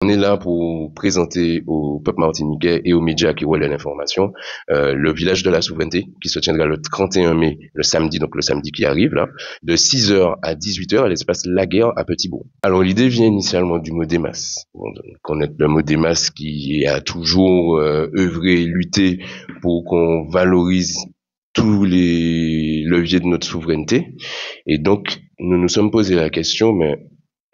On est là pour présenter au peuple martiniquais et aux médias qui relaient l'information le village de la souveraineté qui se tiendra le 31 mai, le samedi, donc le samedi qui arrive là, de 6 heures à 18 heures à l'espace Laguerre à Petit-Bourg. Alors l'idée vient initialement du mot des masses. On connaît le mot des masses qui a toujours œuvré et lutté pour qu'on valorise tous les leviers de notre souveraineté. Et donc, nous nous sommes posé la question, mais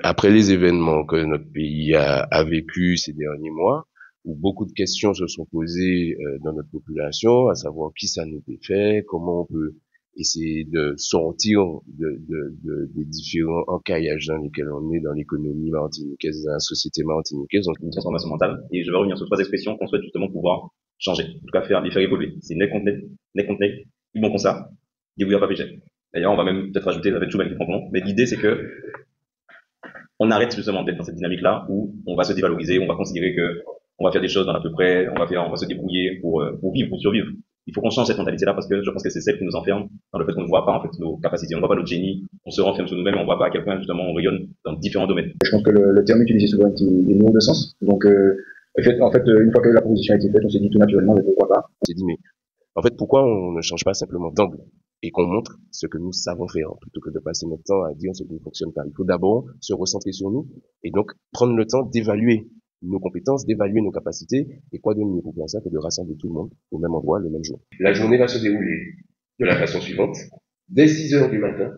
après les événements que notre pays a vécu ces derniers mois, où beaucoup de questions se sont posées dans notre population, à savoir qui ça nous fait, comment on peut essayer de sortir des différents encaillages dans lesquels on est dans l'économie martiniquaise, dans la société martiniquaise. Une transformation mentale. Et je vais revenir sur trois expressions qu'on souhaite justement pouvoir changer, en tout cas les faire évoluer. C'est net contre net, ils bon comme ça, débrouillard pas péché. D'ailleurs, on va même peut-être ajouter, ça va être tout magnifique complètement. Mais l'idée, c'est que on arrête justement d'être dans cette dynamique-là où on va se dévaloriser, on va considérer que on va faire des choses dans l'à peu près, on va se débrouiller pour vivre, pour survivre. Il faut qu'on change cette mentalité-là parce que je pense que c'est celle qui nous enferme dans le fait qu'on ne voit pas en fait nos capacités, on ne voit pas notre génie, on se renferme sur nous-mêmes, on ne voit pas à quel point justement on rayonne dans différents domaines. Je pense que le terme utilisé souvent est lourd de sens. Donc, en fait, une fois que la proposition a été faite, on s'est dit tout naturellement, mais pourquoi pas. On s'est dit, mais en fait, pourquoi on ne change pas simplement d'angle et qu'on montre ce que nous savons faire plutôt que de passer notre temps à dire ce qui ne fonctionne pas. Il faut d'abord se recentrer sur nous et donc prendre le temps d'évaluer nos compétences, d'évaluer nos capacités et quoi de mieux pour faire ça que de rassembler tout le monde au même endroit le même jour. La journée va se dérouler de la façon suivante. Dès 6 heures du matin,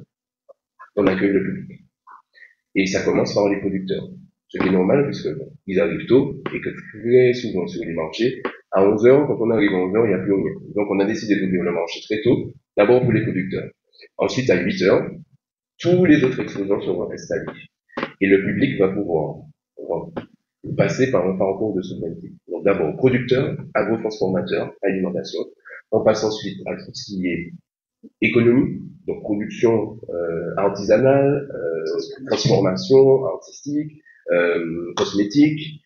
on accueille le public. Et ça commence par les producteurs. Ce qui est normal puisque ils arrivent tôt et que très souvent sur les marchés, à 11 heures, quand on arrive à 11 heures, il n'y a plus rien. Donc on a décidé d'ouvrir le marché très tôt, d'abord pour les producteurs. Ensuite, à 8 heures, tous les autres exposants seront installés. Et le public va pouvoir passer par un parcours de souveraineté. Donc d'abord, producteurs, agrotransformateurs, alimentation. On passe ensuite à tout ce qui est économie, donc production artisanale, transformation artistique, cosmétique.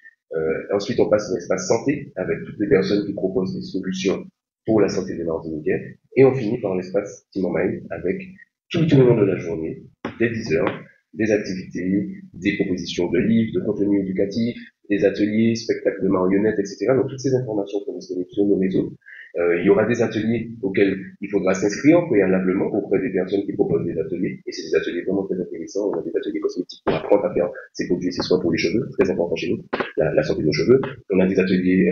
Ensuite, on passe à l'espace santé avec toutes les personnes qui proposent des solutions pour la santé des Martiniquais. Et on finit par l'espace Timomai avec tout au long de la journée, dès 10 heures, des activités, des propositions de livres, de contenu éducatif, des ateliers, spectacles de marionnettes, etc. Donc toutes ces informations sont disponibles sur nos réseaux. Il y aura des ateliers auxquels il faudra s'inscrire préalablement auprès des personnes qui proposent des ateliers. Et c'est des ateliers vraiment très intéressants. On a des ateliers cosmétiques pour apprendre à faire ses produits et ses soins pour les cheveux, très important chez nous, la santé de nos cheveux. On a des ateliers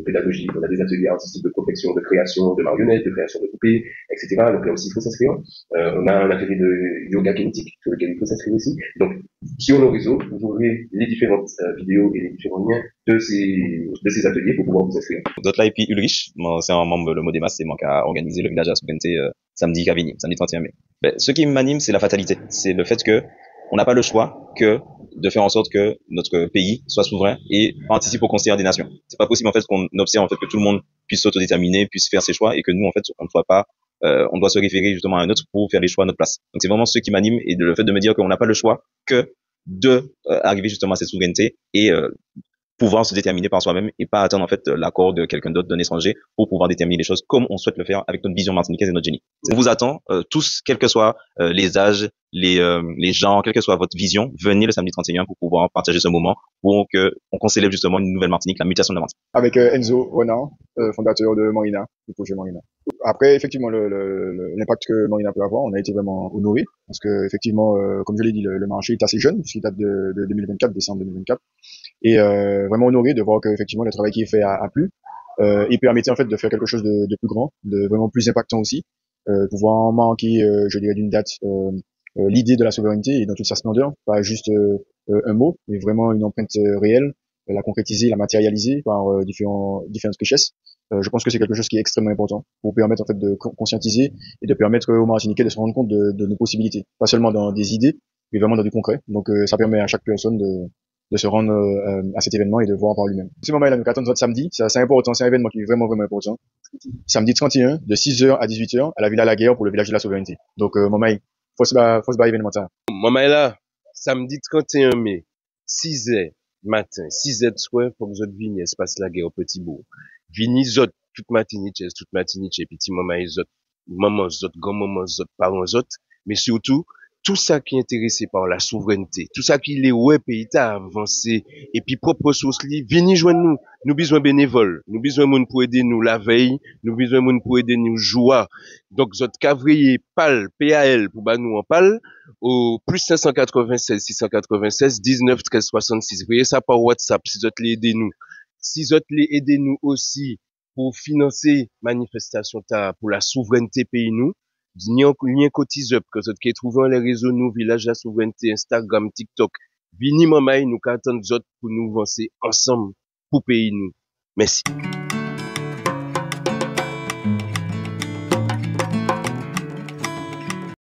pédagogiques, on a des ateliers artistiques de confection, de création de marionnettes, de création de poupées, etc. Donc là aussi, il faut s'inscrire. On a un atelier de yoga kinétique sur lequel il faut s'inscrire aussi. Donc, sur nos réseaux, vous aurez les différentes vidéos et les différents liens de ces ateliers pour pouvoir vous inscrire. D'autres là, et puis Ulrich, c'est un membre, le Modémas, c'est moi qui a organisé le village à la souveraineté samedi Cavigny, samedi 31 mai. Ben, ce qui m'anime, c'est la fatalité. C'est le fait que on n'a pas le choix que de faire en sorte que notre pays soit souverain et participe au concert des nations. C'est pas possible en fait qu'on observe en fait que tout le monde puisse s'autodéterminer, puisse faire ses choix et que nous en fait on ne soit pas on doit se référer justement à un autre pour faire les choix à notre place. Donc c'est vraiment ce qui m'anime et le fait de me dire qu'on n'a pas le choix que de arriver justement à cette souveraineté et pouvoir se déterminer par soi-même et pas attendre en fait l'accord de quelqu'un d'autre, d'un étranger, pour pouvoir déterminer les choses comme on souhaite le faire avec notre vision martiniquaise et notre génie. On vous attend tous, quels que soient les âges, les genres, quelle que soit votre vision, venez le samedi 31 pour pouvoir partager ce moment pour qu'on célèbre justement une nouvelle Martinique, la mutation de la Martinique. Avec Enzo Ronan, fondateur de Marina, du projet Marina. Après, effectivement, l'impact que Marina peut avoir, on a été vraiment honoré parce que effectivement, comme je l'ai dit, le marché est assez jeune, puisqu'il date de 2024, décembre 2024, et vraiment honoré de voir que effectivement le travail qui est fait a plu et permettait en fait de faire quelque chose de plus grand, de vraiment plus impactant aussi, pouvoir marquer, je dirais, d'une date l'idée de la souveraineté et dans toute sa splendeur, pas juste un mot, mais vraiment une empreinte réelle, la concrétiser, la matérialiser par différentes richesses. Je pense que c'est quelque chose qui est extrêmement important pour permettre en fait de conscientiser et de permettre aux Martiniquais de se rendre compte de nos possibilités, pas seulement dans des idées, mais vraiment dans du concret. Donc ça permet à chaque personne de se rendre à cet événement et de voir par lui-même. Ce moment-là, nous attendons votre samedi, c'est important, c'est un événement qui est vraiment vraiment important. Samedi 31, de 6h à 18h, à la Villa Laguerre pour le village de la souveraineté. Donc Momaï, faut se battre événement ça. Momaï là, samedi 31 mai, 6h matin, 6h de soir, pour que vous venez espace Laguerre au Petit-Bourg. Vini zot, toute matinée, petit Momaï zot, maman zot, grand maman zot, parents zot, mais surtout, tout ça qui est intéressé par la souveraineté, tout ça qui les ouais pays t'a avancé, et puis propre ressources li, vini joindre nous. Nous besoin bénévoles, nous besoin moun pour aider nous la veille, nous besoin moun pour aider nous joie. Donc, zot cavrier PAL, PAL, pour bah nous en PAL, au plus 596, 696, 19, 13, 66. Voyez ça par WhatsApp, si zot les aider nous. Si zot les aider nous aussi pour financer manifestation ta, pour la souveraineté pays nous, lien cotise up que zot qui trouvé les réseaux nous, village la souveraineté, Instagram, TikTok, vini mamay nous qu'attendre zot pour nous avancer ensemble pour pays nous. Merci.